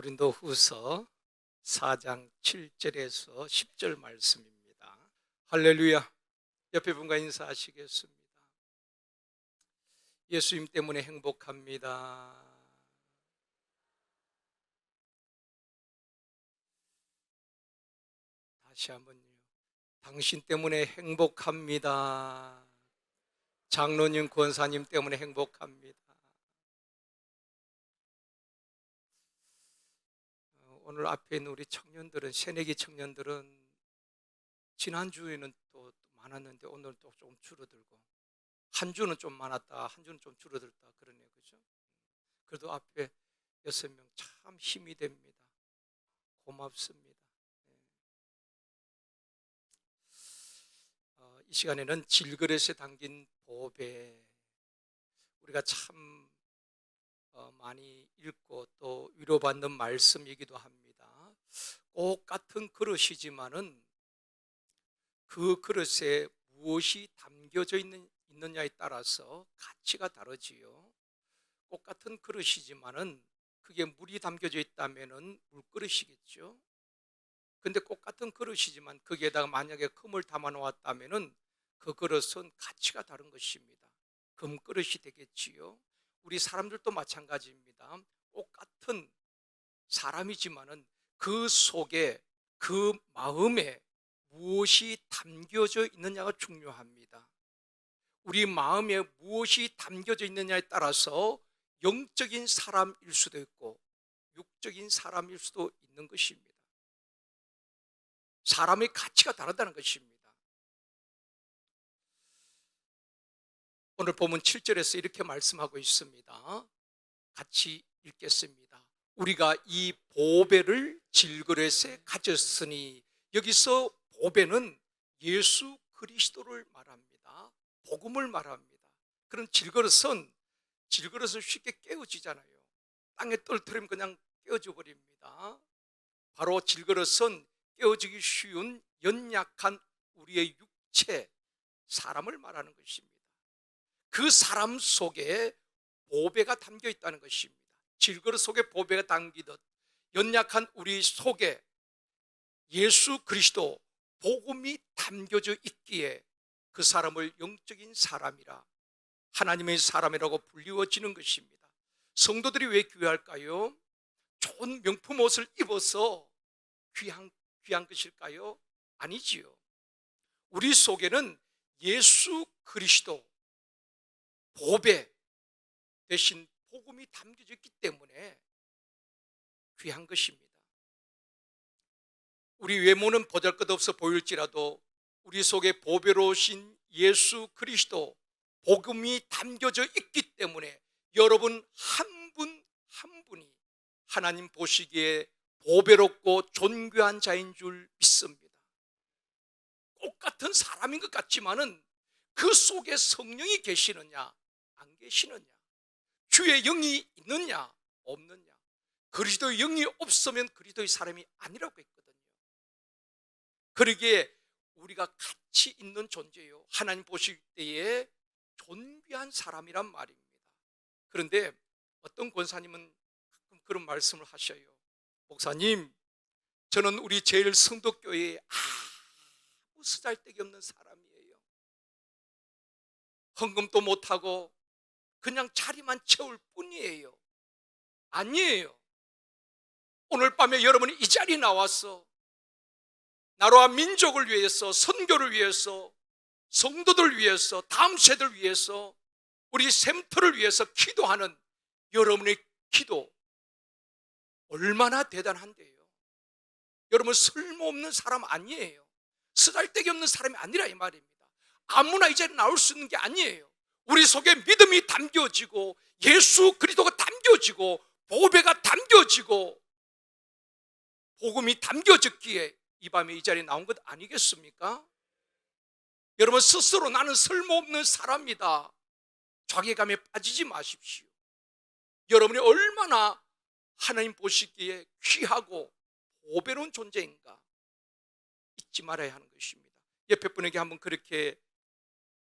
고린도후서 4장 7절에서 10절 말씀입니다. 할렐루야. 옆에 분과 인사하시겠습니다. 예수님 때문에 행복합니다. 다시 한번요. 당신 때문에 행복합니다. 장로님, 권사님 때문에 행복합니다. 오늘 앞에 있는 우리 청년들은, 새내기 청년들은 지난주에는 또 많았는데 오늘 또 조금 줄어들고, 한 주는 좀 많았다, 한 주는 좀 줄어들다 그러네요. 그죠? 그래도 앞에 6명 참 힘이 됩니다. 고맙습니다. 이 시간에는 질그릇에 담긴 보배, 우리가 참 많이 읽고 또 위로받는 말씀이기도 합니다. 꼭 같은 그릇이지만은 그 그릇에 무엇이 담겨져 있느냐에 따라서 가치가 다르지요. 꼭 같은 그릇이지만은 그게 물이 담겨져 있다면은 물그릇이겠죠. 근데 꼭 같은 그릇이지만 거기에다가 만약에 금을 담아 놓았다면은 그 그릇은 가치가 다른 것입니다. 금그릇이 되겠지요. 우리 사람들도 마찬가지입니다. 똑같은 사람이지만은 그 속에, 그 마음에 무엇이 담겨져 있느냐가 중요합니다. 우리 마음에 무엇이 담겨져 있느냐에 따라서 영적인 사람일 수도 있고 육적인 사람일 수도 있는 것입니다. 사람의 가치가 다르다는 것입니다. 오늘 본문 7절에서 이렇게 말씀하고 있습니다. 같이 읽겠습니다. 우리가 이 보배를 질그릇에 가졌으니, 여기서 보배는 예수 그리스도를 말합니다. 복음을 말합니다. 그런 질그릇은 쉽게 깨어지잖아요. 땅에 떨어뜨리면 그냥 깨어져 버립니다. 바로 질그릇은 깨어지기 쉬운 연약한 우리의 육체, 사람을 말하는 것입니다. 그 사람 속에 보배가 담겨 있다는 것입니다. 질그릇 속에 보배가 담기듯 연약한 우리 속에 예수 그리스도 복음이 담겨져 있기에 그 사람을 영적인 사람이라, 하나님의 사람이라고 불리워지는 것입니다. 성도들이 왜 귀할까요? 좋은 명품 옷을 입어서 귀한 것일까요? 아니지요. 우리 속에는 예수 그리스도 보배 대신 복음이 담겨져 있기 때문에 귀한 것입니다. 우리 외모는 보잘것없어 보일지라도 우리 속에 보배로우신 예수 그리스도 복음이 담겨져 있기 때문에 여러분 한 분 한 분이 하나님 보시기에 보배롭고 존귀한 자인 줄 믿습니다. 똑같은 사람인 것 같지만은 그 속에 성령이 계시느냐 안 계시느냐, 주의 영이 있느냐 없느냐, 그리스도의 영이 없으면 그리스도의 사람이 아니라고 했거든요. 그러기에 우리가 가치 있는 존재요, 하나님 보실 때에 존귀한 사람이란 말입니다. 그런데 어떤 권사님은 가끔 그런 말씀을 하셔요. 목사님, 저는 우리 제일 성도교회에 아무 쓰잘데기 없는 사람이에요. 헌금도 못하고 그냥 자리만 채울 뿐이에요. 아니에요. 오늘 밤에 여러분이 이 자리에 나와서 나라와 민족을 위해서, 선교를 위해서, 성도들 위해서, 다음 세대를 위해서, 우리 샘터를 위해서 기도하는 여러분의 기도 얼마나 대단한데요. 여러분 쓸모없는 사람 아니에요. 쓰잘데기 없는 사람이 아니라 이 말입니다. 아무나 이 자리에 나올 수 있는 게 아니에요. 우리 속에 믿음이 담겨지고 예수 그리스도가 담겨지고 보배가 담겨지고 복음이 담겨졌기에 이 밤에 이 자리에 나온 것 아니겠습니까? 여러분 스스로 나는 쓸모없는 사람이다, 자괴감에 빠지지 마십시오. 여러분이 얼마나 하나님 보시기에 귀하고 보배로운 존재인가 잊지 말아야 하는 것입니다. 옆에 분에게 한번 그렇게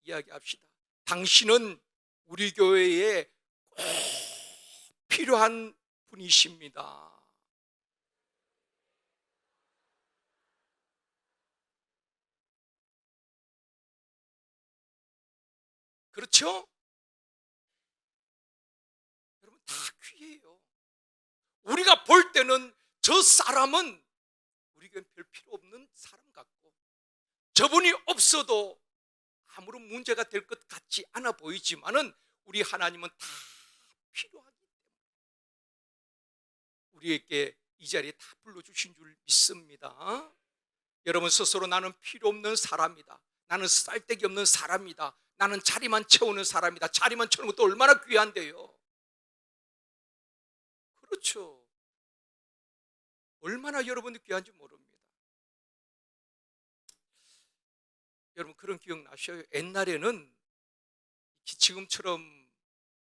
이야기합시다. 당신은 우리 교회에 꼭 필요한 분이십니다. 그렇죠? 여러분, 다 귀해요. 우리가 볼 때는 저 사람은 우리에겐 별 필요 없는 사람 같고, 저분이 없어도 아무런 문제가 될 것 같지 않아 보이지만은 우리 하나님은 다 필요하기 때문에 우리에게 이 자리에 다 불러주신 줄 믿습니다. 여러분 스스로 나는 필요 없는 사람이다, 나는 쓸데기 없는 사람이다, 나는 자리만 채우는 사람이다, 자리만 채우는 것도 얼마나 귀한데요. 그렇죠. 얼마나 여러분이 귀한지 모릅니다. 여러분 그런 기억 나셔요? 옛날에는 지금처럼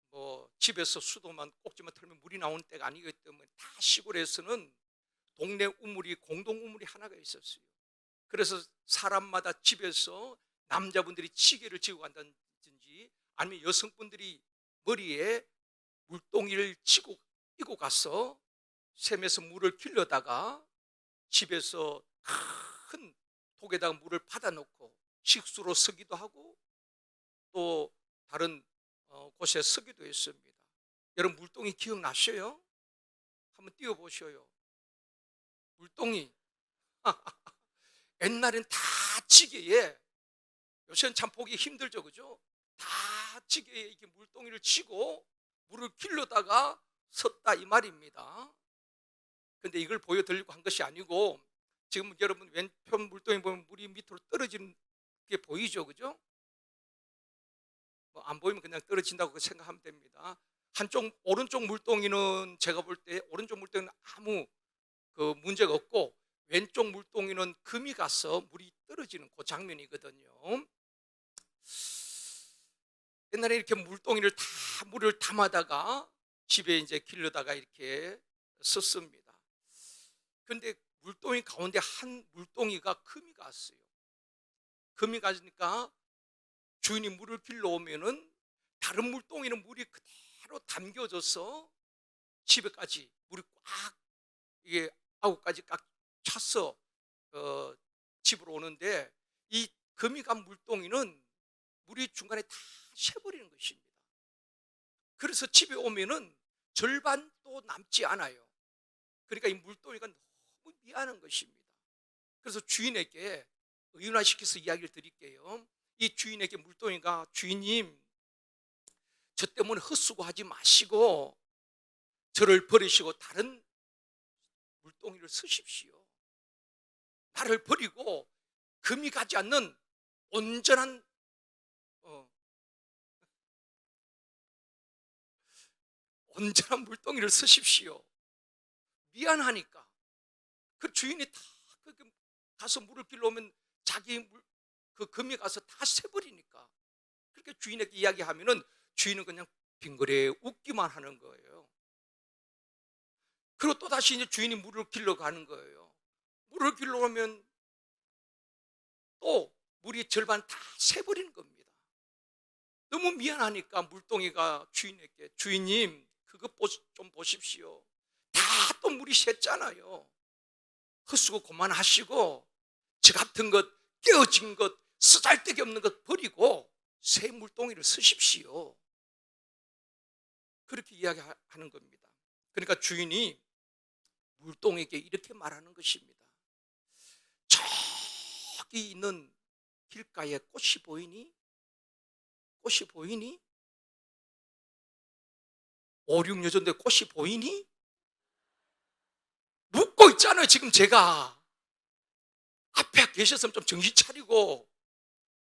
뭐 집에서 수도만 꼭지만 틀면 물이 나오는 때가 아니기 때문에 다 시골에서는 동네 우물이, 공동 우물이 하나가 있었어요. 그래서 사람마다 집에서 남자분들이 지게를 지고 간다든지 아니면 여성분들이 머리에 물동이를 이고 가서 샘에서 물을 길러다가 집에서 큰 독에다가 물을 받아놓고 식수로 쓰기도 하고 또 다른 곳에 쓰기도 했습니다. 여러분 물동이 기억나셔요? 한번 띄워보셔요. 물동이 옛날엔 다 지게에, 요새는 참 보기 힘들죠, 그죠? 다 지게에 이렇게 물동이를 치고 물을 길러다가 섰다 이 말입니다. 근데 이걸 보여드리려고 한 것이 아니고, 지금 여러분 왼편 물동이 보면 물이 밑으로 떨어지는 게 보이죠, 그죠? 안 보이면 그냥 떨어진다고 생각하면 됩니다. 한쪽 오른쪽 물동이는 제가 볼 때 오른쪽 물동이는 아무 문제가 없고, 왼쪽 물동이는 금이 가서 물이 떨어지는 그 장면이거든요. 옛날에 이렇게 물동이를 다 물을 담아다가 집에 이제 길러다가 이렇게 썼습니다. 그런데 물동이 가운데 한 물동이가 금이 갔어요. 금이 가니까 주인이 물을 길러오면은 다른 물동이는 물이 그대로 담겨져서 집에까지 물이 꽉, 이게 9가지 꽉 찼어 집으로 오는데, 이 금이 간 물동이는 물이 중간에 다 새버리는 것입니다. 그래서 집에 오면은 절반도 남지 않아요. 그러니까 이 물동이가 너무 미안한 것입니다. 그래서 주인에게 의논시켜서 이야기를 드릴게요. 이 주인에게 물동이가, 주인님, 저 때문에 헛수고하지 마시고 저를 버리시고 다른 물동이를 쓰십시오. 나를 버리고 금이 가지 않는 온전한 물동이를 쓰십시오. 미안하니까. 그 주인이 다 가서 물을 길러오면 자기 그 금이 가서 다 새버리니까, 그렇게 주인에게 이야기하면은 주인은 그냥 빙그레 웃기만 하는 거예요. 그리고 또 다시 이제 주인이 물을 길러 가는 거예요. 물을 길러 오면 또 물이 절반 다 새버리는 겁니다. 너무 미안하니까 물동이가 주인에게, 주인님, 그거 좀 보십시오. 다 또 물이 샜잖아요. 헛수고 그만하시고 저 같은 것, 깨어진 것, 쓰잘데기 없는 것 버리고 새 물동이를 쓰십시오. 그렇게 이야기하는 겁니다. 그러니까 주인이 물동에게 이렇게 말하는 것입니다. 저기 있는 길가에 꽃이 보이니? 꽃이 보이니? 5, 6년 전에 꽃이 보이니? 묻고 있잖아요. 지금 제가 앞에 계셨으면 좀 정신 차리고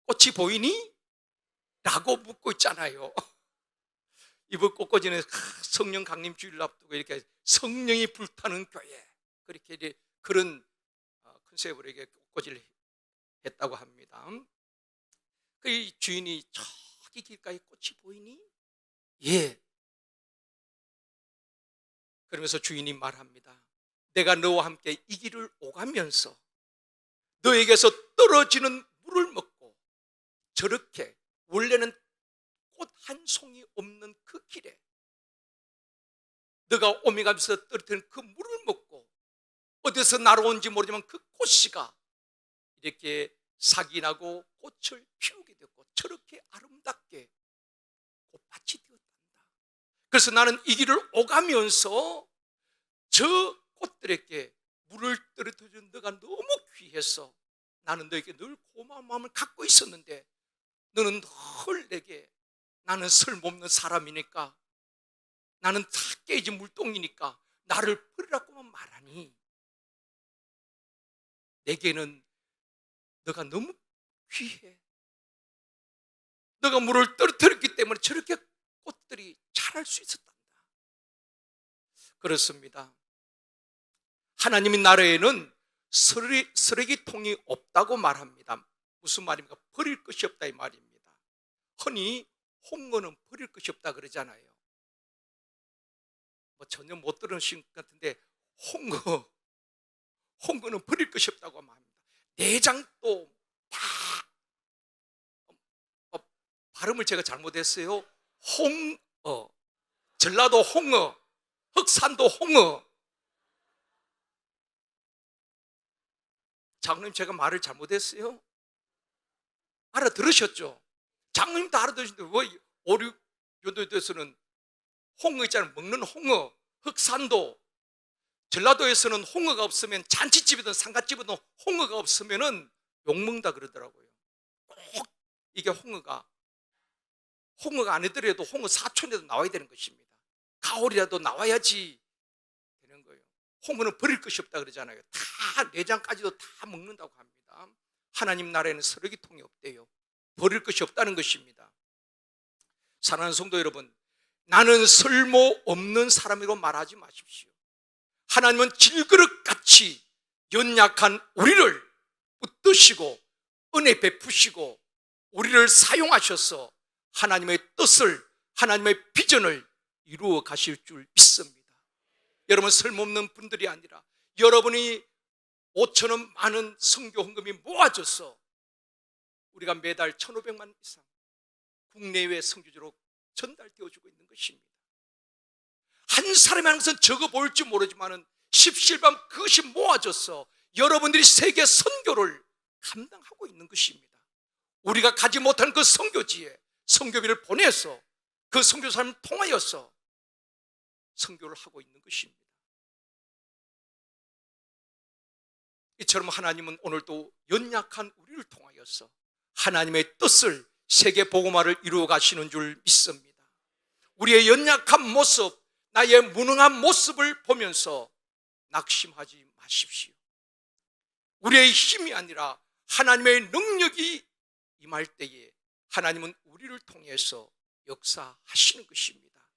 꽃이 보이니? 라고 묻고 있잖아요. 이번 꽃꽂이는 성령 강림 주일을 앞두고 이렇게 성령이 불타는 교회, 그렇게 그런 컨셉으로 이렇게 꽃꽂이를 했다고 합니다. 그 주인이 저기 길가에 꽃이 보이니? 예. 그러면서 주인이 말합니다. 내가 너와 함께 이 길을 오가면서 너에게서 떨어지는 물을 먹고 저렇게 원래는 꽃 한 송이 없는 그 길에 너가 오면가면서 떨어뜨린 그 물을 먹고 어디서 날아온지 모르지만 그 꽃씨가 이렇게 색이 나고 꽃을 피우게 됐고 저렇게 아름답게 그래서 나는 이 길을 오가면서 저 꽃들에게 물을 떨어뜨려준 너가 너무 귀해서 나는 너에게 늘 고마운 마음을 갖고 있었는데 너는 늘 내게 나는 쓸모없는 사람이니까 나는 다 깨진 물동이니까 나를 버리라고만 말하니 내게는 너가 너무 귀해. 너가 물을 떨어뜨렸기 때문에 저렇게 꽃들이 자랄 수 있었단다. 그렇습니다. 하나님의 나라에는 쓰레기통이 없다고 말합니다. 무슨 말입니까? 버릴 것이 없다 이 말입니다. 흔히 홍어는 버릴 것이 없다 그러잖아요. 전혀 못 들으신 것 같은데 홍어는 버릴 것이 없다고 말합니다. 내장도 다 발음을 제가 잘못했어요. 홍어, 전라도 홍어, 흑산도 홍어. 장로님 제가 말을 잘못했어요? 알아들으셨죠? 장로님 다 알아들으시는데 왜 오륙 요도에서는 홍어 있잖아요. 먹는 홍어, 흑산도, 전라도에서는 홍어가 없으면 잔치집이든 상갓집이든 홍어가 없으면 욕먹는다 그러더라고요. 꼭 이게 홍어가 아니더라도 홍어 사촌에도 나와야 되는 것입니다. 가오리라도 나와야지 되는 거예요. 홍어는 버릴 것이 없다 그러잖아요. 다 내장까지도 다 먹는다고 합니다. 하나님 나라에는 쓰레기통이 없대요. 버릴 것이 없다는 것입니다. 사랑하는 성도 여러분, 나는 쓸모없는 사람이라고 말하지 마십시오. 하나님은 질그릇같이 연약한 우리를 붙드시고 은혜 베푸시고 우리를 사용하셔서 하나님의 뜻을, 하나님의 비전을 이루어 가실 줄 믿습니다. 여러분, 쓸모없는 분들이 아니라 여러분이 5,000원 많은 선교 헌금이 모아져서 우리가 매달 1,500만 이상 국내외 선교지로 전달되어주고 있는 것입니다. 한 사람이 하는 것은 적어 보일지 모르지만 십실반 그것이 모아져서 여러분들이 세계 선교를 감당하고 있는 것입니다. 우리가 가지 못한 그 선교지에 선교비를 보내서 그 선교사님을 통하여서 선교를 하고 있는 것입니다. 이처럼 하나님은 오늘도 연약한 우리를 통하여서 하나님의 뜻을 세계 복음화를 이루어 가시는 줄 믿습니다. 우리의 연약한 모습, 나의 무능한 모습을 보면서 낙심하지 마십시오. 우리의 힘이 아니라 하나님의 능력이 임할 때에 하나님은 우리를 통해서 역사하시는 것입니다.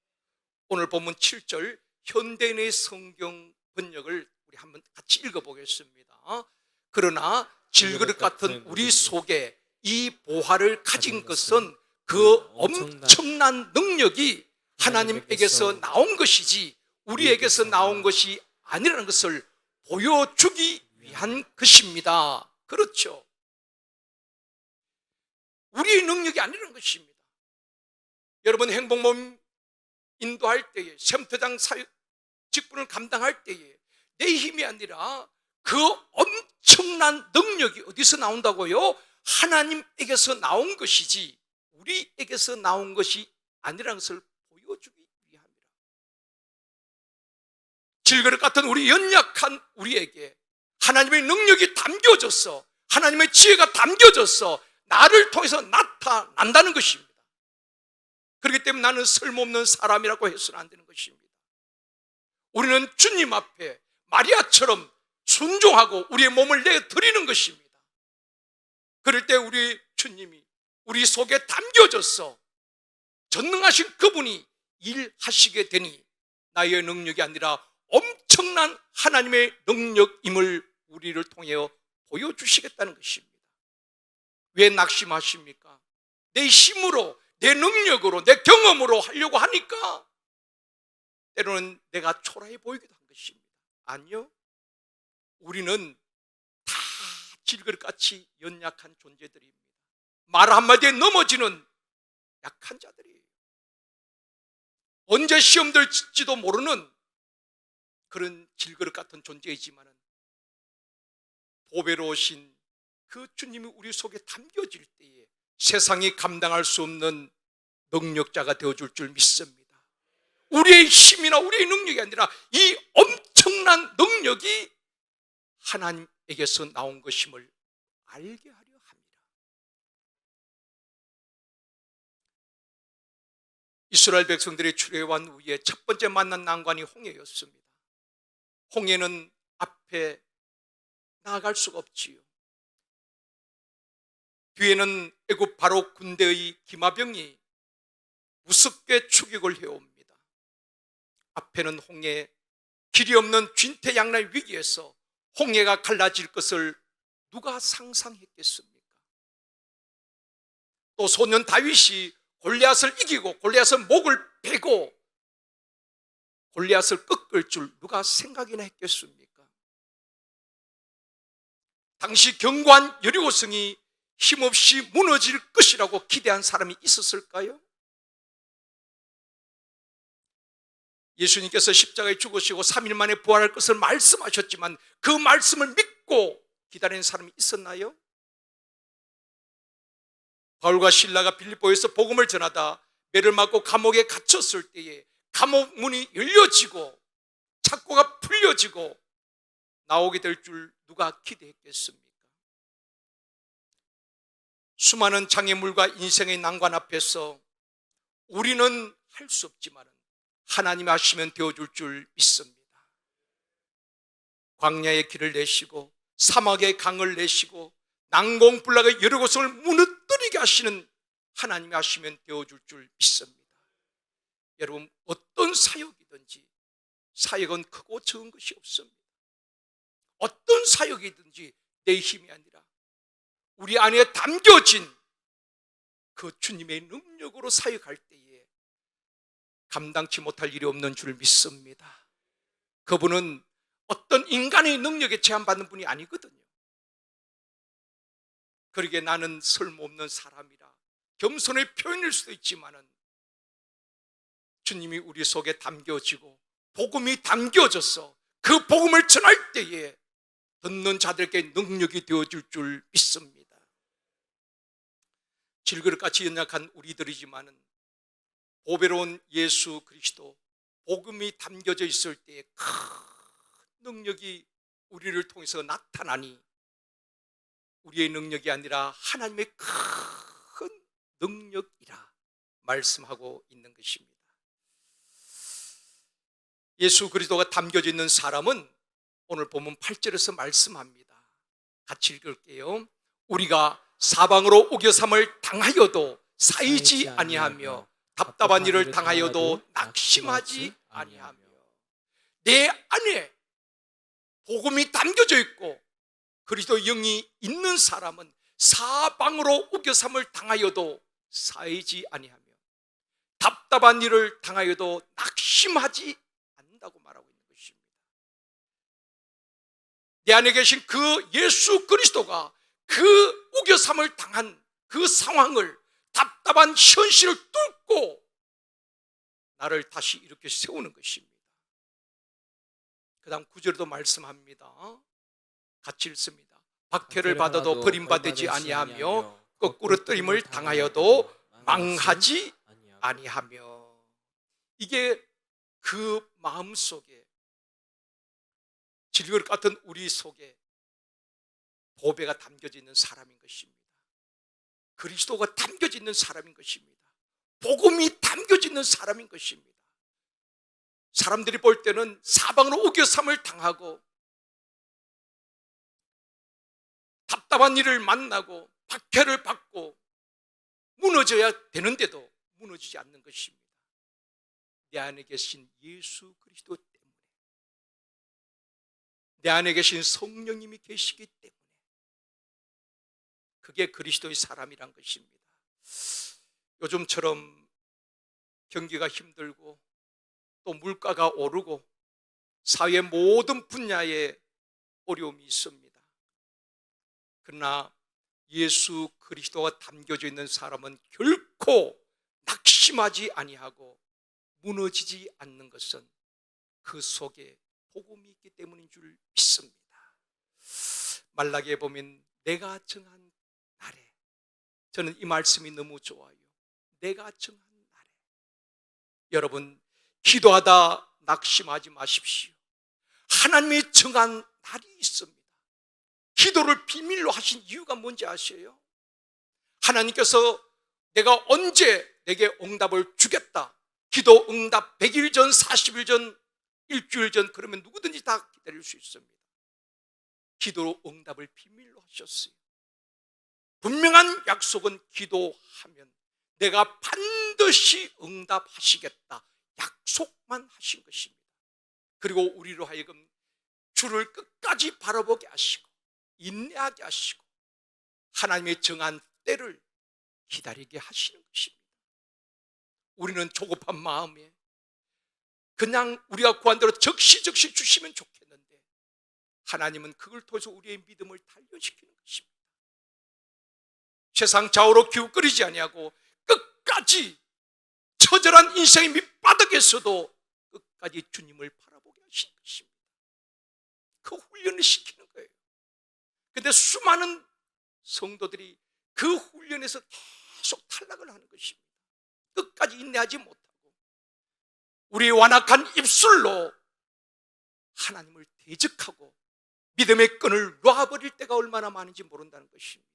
오늘 본문 7절 현대인의 성경 번역을 우리 한번 같이 읽어보겠습니다. 그러나 질그릇 같은 우리 속에 이 보화를 가진 것은 그 엄청난 능력이 하나님에게서 나온 것이지 우리에게서 나온 것이 아니라는 것을 보여주기 위한 것입니다. 그렇죠. 우리의 능력이 아니라는 것입니다. 여러분, 행복몸 인도할 때에, 샘터장 직분을 감당할 때에 내 힘이 아니라 그 엄청난 능력이 어디서 나온다고요? 하나님에게서 나온 것이지 우리에게서 나온 것이 아니라는 것을 보여주기 위함이라. 질그릇 같은 우리 연약한 우리에게 하나님의 능력이 담겨져서 하나님의 지혜가 담겨져서 나를 통해서 나타난다는 것입니다. 그렇기 때문에 나는 쓸모없는 사람이라고 해서는 안 되는 것입니다. 우리는 주님 앞에 마리아처럼 순종하고 우리의 몸을 내드리는 것입니다. 그럴 때 우리 주님이 우리 속에 담겨져서 전능하신 그분이 일하시게 되니 나의 능력이 아니라 엄청난 하나님의 능력임을 우리를 통해 보여주시겠다는 것입니다. 왜 낙심하십니까? 내 힘으로, 내 능력으로, 내 경험으로 하려고 하니까 때로는 내가 초라해 보이기도 한 것입니다. 아니요, 우리는 다 질그릇같이 연약한 존재들입니다. 말 한마디에 넘어지는 약한 자들이에요. 언제 시험 들지도 모르는 그런 질그릇 같은 존재이지만 보배로우신 그 주님이 우리 속에 담겨질 때에 세상이 감당할 수 없는 능력자가 되어줄 줄 믿습니다. 우리의 힘이나 우리의 능력이 아니라 이 엄청난 능력이 하나님에게서 나온 것임을 알게 하려 합니다. 이스라엘 백성들이 출애굽한 후에 첫 번째 만난 난관이 홍해였습니다. 홍해는 앞에 나아갈 수가 없지요. 뒤에는 애굽 바로 군대의 기마병이 우습게 추격을 해옵니다. 앞에는 홍해, 길이 없는 진퇴양난 위기에서 홍해가 갈라질 것을 누가 상상했겠습니까? 또 소년 다윗이 골리앗을 이기고 골리앗의 목을 베고 골리앗을 꺾을 줄 누가 생각이나 했겠습니까? 당시 견고한 여리고성이 힘없이 무너질 것이라고 기대한 사람이 있었을까요? 예수님께서 십자가에 죽으시고 3일 만에 부활할 것을 말씀하셨지만 그 말씀을 믿고 기다리는 사람이 있었나요? 바울과 실라가 빌립보에서 복음을 전하다 매를 맞고 감옥에 갇혔을 때에 감옥 문이 열려지고 착고가 풀려지고 나오게 될 줄 누가 기대했겠습니까? 수많은 장애물과 인생의 난관 앞에서 우리는 할 수 없지만 하나님이 하시면 되어줄 줄 믿습니다. 광야의 길을 내시고 사막의 강을 내시고 난공불락의 여리고성을 무너뜨리게 하시는 하나님이 하시면 되어줄 줄 믿습니다. 여러분, 어떤 사역이든지 사역은 크고 적은 것이 없습니다. 어떤 사역이든지 내 힘이 아니라 우리 안에 담겨진 그 주님의 능력으로 사역할 때에 감당치 못할 일이 없는 줄 믿습니다. 그분은 어떤 인간의 능력에 제한받는 분이 아니거든요. 그러기에 나는 쓸모없는 사람이라 겸손의 표현일 수도 있지만은 주님이 우리 속에 담겨지고 복음이 담겨져서 그 복음을 전할 때에 듣는 자들에게 능력이 되어줄 줄 믿습니다. 질그릇같이 연약한 우리들이지만은 보배로운 예수 그리스도 복음이 담겨져 있을 때에 큰 능력이 우리를 통해서 나타나니 우리의 능력이 아니라 하나님의 큰 능력이라 말씀하고 있는 것입니다. 예수 그리스도가 담겨져 있는 사람은 오늘 본문 8절에서 말씀합니다. 같이 읽을게요. 우리가 사방으로 우겨삼을 당하여도 쌓이지 아니하며 답답한 일을 당하여도 낙심하지 아니하며. 내 안에 복음이 담겨져 있고 그리스도 영이 있는 사람은 사방으로 우겨삼을 당하여도 쌓이지 아니하며 답답한 일을 당하여도 낙심하지 않는다고 말하고 있는 것입니다. 내 안에 계신 그 예수 그리스도가 그 우겨삼을 당한 그 상황을 답답한 현실을 뚫고 나를 다시 이렇게 세우는 것입니다. 그 다음 9절에도 말씀합니다. 같이 읽습니다. 박해를 받아도 버림받지 아니하며 거꾸로 뜨림을 당하여도 망하지 아니하며. 이게 그 마음속에 질그릇 같은 우리 속에 보배가 담겨져 있는 사람인 것입니다. 그리스도가 담겨져 있는 사람인 것입니다. 복음이 담겨져 있는 사람인 것입니다. 사람들이 볼 때는 사방으로 우겨삼을 당하고 답답한 일을 만나고 박해를 받고 무너져야 되는데도 무너지지 않는 것입니다. 내 안에 계신 예수 그리스도 때문에, 내 안에 계신 성령님이 계시기 때문에 그게 그리스도의 사람이란 것입니다. 요즘처럼 경기가 힘들고 또 물가가 오르고 사회 모든 분야에 어려움이 있습니다. 그러나 예수 그리스도가 담겨져 있는 사람은 결코 낙심하지 아니하고 무너지지 않는 것은 그 속에 복음이 있기 때문인 줄 믿습니다. 말라기에 보면 내가 정한 날에, 저는 이 말씀이 너무 좋아요. 내가 정한 날에. 여러분, 기도하다 낙심하지 마십시오. 하나님이 정한 날이 있습니다. 기도를 비밀로 하신 이유가 뭔지 아세요? 하나님께서 내가 언제 내게 응답을 주겠다, 기도 응답 100일 전, 40일 전, 일주일 전, 그러면 누구든지 다 기다릴 수 있습니다. 기도 응답을 비밀로 하셨어요. 분명한 약속은 기도하면 내가 반드시 응답하시겠다, 약속만 하신 것입니다. 그리고 우리로 하여금 주를 끝까지 바라보게 하시고 인내하게 하시고 하나님의 정한 때를 기다리게 하시는 것입니다. 우리는 조급한 마음에 그냥 우리가 구한 대로 적시적시 주시면 좋겠는데 하나님은 그걸 통해서 우리의 믿음을 단련시키는 것입니다. 세상 좌우로 기웃거리지 아니하고 끝까지 처절한 인생의 밑바닥에서도 끝까지 주님을 바라보게 하시는 것입니다. 그 훈련을 시키는 거예요. 그런데 수많은 성도들이 그 훈련에서 계속 탈락을 하는 것입니다. 끝까지 인내하지 못하고 우리의 완악한 입술로 하나님을 대적하고 믿음의 끈을 놔버릴 때가 얼마나 많은지 모른다는 것입니다.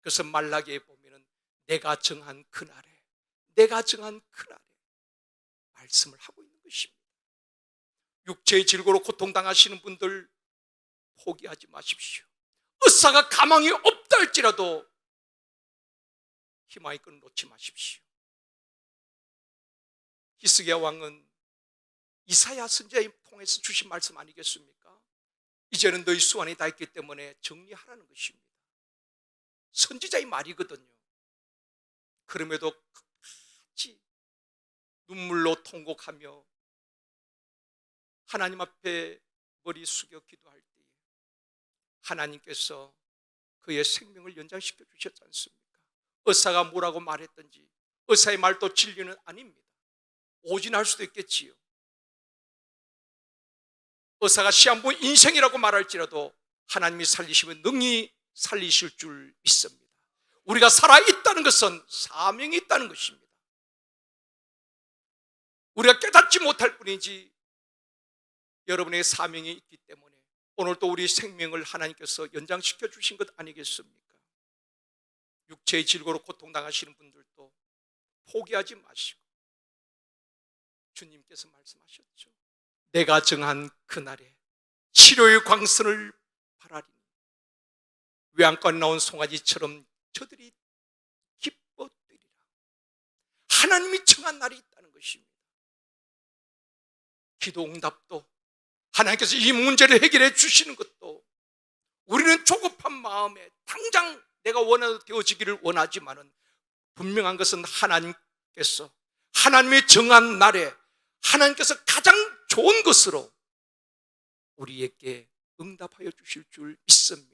그래서 말라기에 보면은 내가 정한 그날에, 내가 정한 그날에 말씀을 하고 있는 것입니다. 육체의 질고로 고통당하시는 분들 포기하지 마십시오. 의사가 가망이 없다 할지라도 희망의 끈을 놓지 마십시오. 히스기야 왕은 이사야 선지자를 통해서 주신 말씀 아니겠습니까? 이제는 너희 수완이 다 있기 때문에 정리하라는 것입니다. 선지자의 말이거든요. 그럼에도 같이 눈물로 통곡하며 하나님 앞에 머리 숙여 기도할 때에 하나님께서 그의 생명을 연장시켜 주셨지 않습니까? 의사가 뭐라고 말했든지 의사의 말도 진리는 아닙니다. 오진할 수도 있겠지요. 의사가 시한부 인생이라고 말할지라도 하나님이 살리시면 능히 살리실 줄 믿습니다. 우리가 살아있다는 것은 사명이 있다는 것입니다. 우리가 깨닫지 못할 뿐이지 여러분의 사명이 있기 때문에 오늘도 우리 생명을 하나님께서 연장시켜 주신 것 아니겠습니까? 육체의 질고로 고통당하시는 분들도 포기하지 마시고 주님께서 말씀하셨죠. 내가 정한 그날에 치료의 광선을 바라리니 외양간에 나온 송아지처럼 저들이 기뻐 뛰리라. 하나님이 정한 날이 있다는 것입니다. 기도 응답도 하나님께서 이 문제를 해결해 주시는 것도 우리는 조급한 마음에 당장 내가 원하는 되어지기를 원하지만은 분명한 것은 하나님께서 하나님의 정한 날에 하나님께서 가장 좋은 것으로 우리에게 응답하여 주실 줄 믿습니다.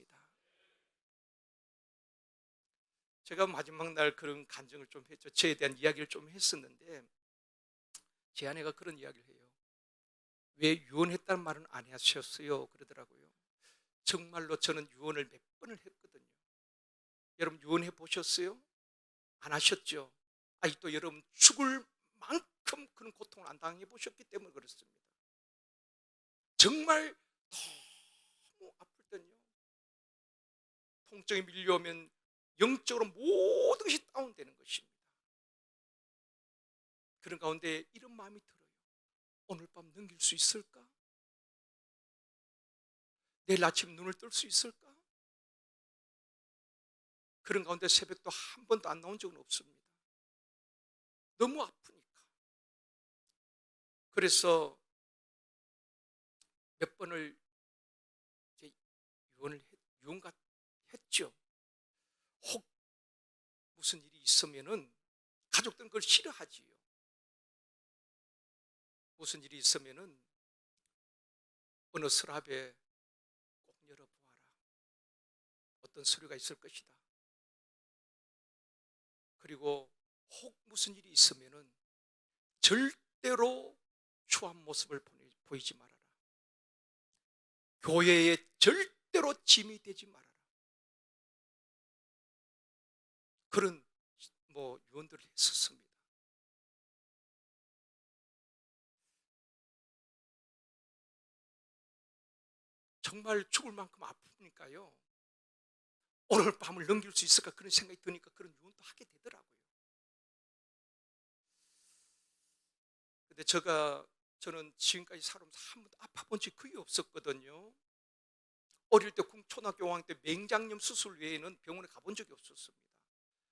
제가 마지막 날 그런 간증을 좀 했죠. 저에 대한 이야기를 좀 했었는데 제 아내가 그런 이야기를 해요. 왜 유언했다는 말은 안 하셨어요? 그러더라고요. 정말로 저는 유언을 몇 번을 했거든요. 여러분 유언해 보셨어요? 안 하셨죠? 또 여러분 죽을 만큼 그런 고통을 안 당해 보셨기 때문에 그렇습니다. 정말 너무 아플 때는요, 통증이 밀려오면 영적으로 모든 것이 다운되는 것입니다. 그런 가운데 이런 마음이 들어요. 오늘 밤 넘길 수 있을까? 내일 아침 눈을 뜰 수 있을까? 그런 가운데 새벽도 한 번도 안 나온 적은 없습니다. 너무 아프니까. 그래서 몇 번을 유언 했죠. 혹 무슨 일이 있으면은 가족들은 그걸 싫어하지요. 무슨 일이 있으면은 어느 서랍에 꼭 열어보아라. 어떤 서류가 있을 것이다. 그리고 혹 무슨 일이 있으면은 절대로 추한 모습을 보이지 말아라. 교회에 절대로 짐이 되지 말아라. 그런 유언들을 했었습니다. 정말 죽을 만큼 아프니까요. 오늘 밤을 넘길 수 있을까 그런 생각이 드니까 그런 유언도 하게 되더라고요. 근데 저는 지금까지 살아오면서 한 번도 아파본 적이 거의 없었거든요. 어릴 때 초등학교 5학년 때 맹장염 수술 외에는 병원에 가본 적이 없었습니다.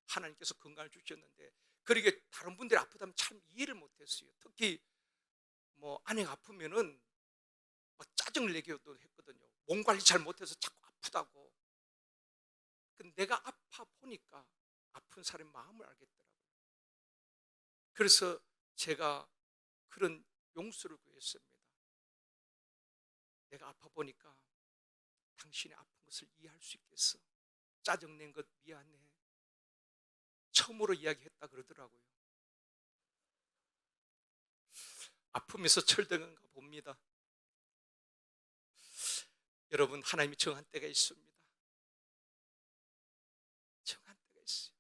하나님께서 건강을 주셨는데 그러게 다른 분들이 아프다면 참 이해를 못했어요. 특히 뭐 아내가 아프면은 막 짜증을 내기도 했거든요. 몸 관리 잘 못해서 자꾸 아프다고. 근데 내가 아파 보니까 아픈 사람의 마음을 알겠더라고요. 그래서 제가 그런 용서를 구했습니다. 내가 아파 보니까 당신의 아픈 것을 이해할 수 있겠어. 짜증낸 것 미안해. 처음으로 이야기했다 그러더라고요. 아프면서 철든가 봅니다. 여러분, 하나님이 정한 때가 있습니다. 정한 때가 있어요.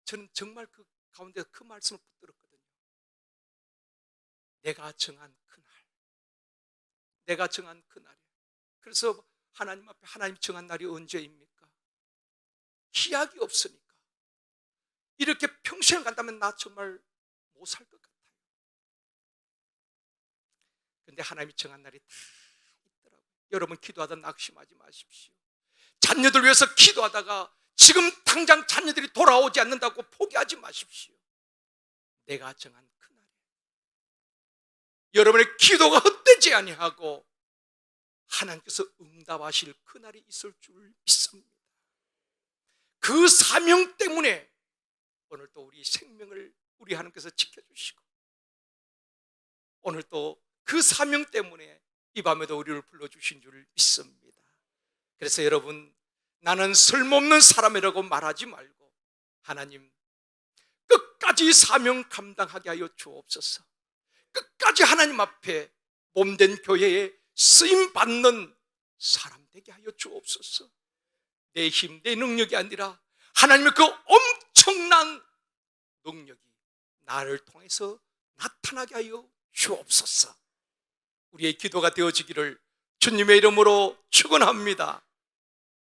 저는 정말 그 가운데 그 말씀을 붙들었거든요. 내가 정한 그날, 내가 정한 그날에. 그래서 하나님 앞에 하나님 정한 날이 언제입니까? 기약이 없으니까. 이렇게 평생을 간다면 나 정말 못 살 것 같아요. 근데 하나님이 정한 날이 다 있더라고요. 여러분, 기도하다 낙심하지 마십시오. 자녀들 위해서 기도하다가 지금 당장 자녀들이 돌아오지 않는다고 포기하지 마십시오. 내가 정한 그날에 여러분의 기도가 헛되지 아니하고 하나님께서 응답하실 그날이 있을 줄 믿습니다. 그 사명 때문에 오늘 또 우리 생명을 우리 하나님께서 지켜주시고 오늘 또 그 사명 때문에 이 밤에도 우리를 불러주신 줄 믿습니다. 그래서 여러분, 나는 쓸모없는 사람이라고 말하지 말고 하나님 끝까지 사명 감당하게 하여 주옵소서. 끝까지 하나님 앞에 몸된 교회에 쓰임받는 사람 되게 하여 주옵소서. 내 힘, 내 능력이 아니라 하나님의 그 엄청난 능력이 나를 통해서 나타나게 하여 주옵소서. 우리의 기도가 되어지기를 주님의 이름으로 축원합니다.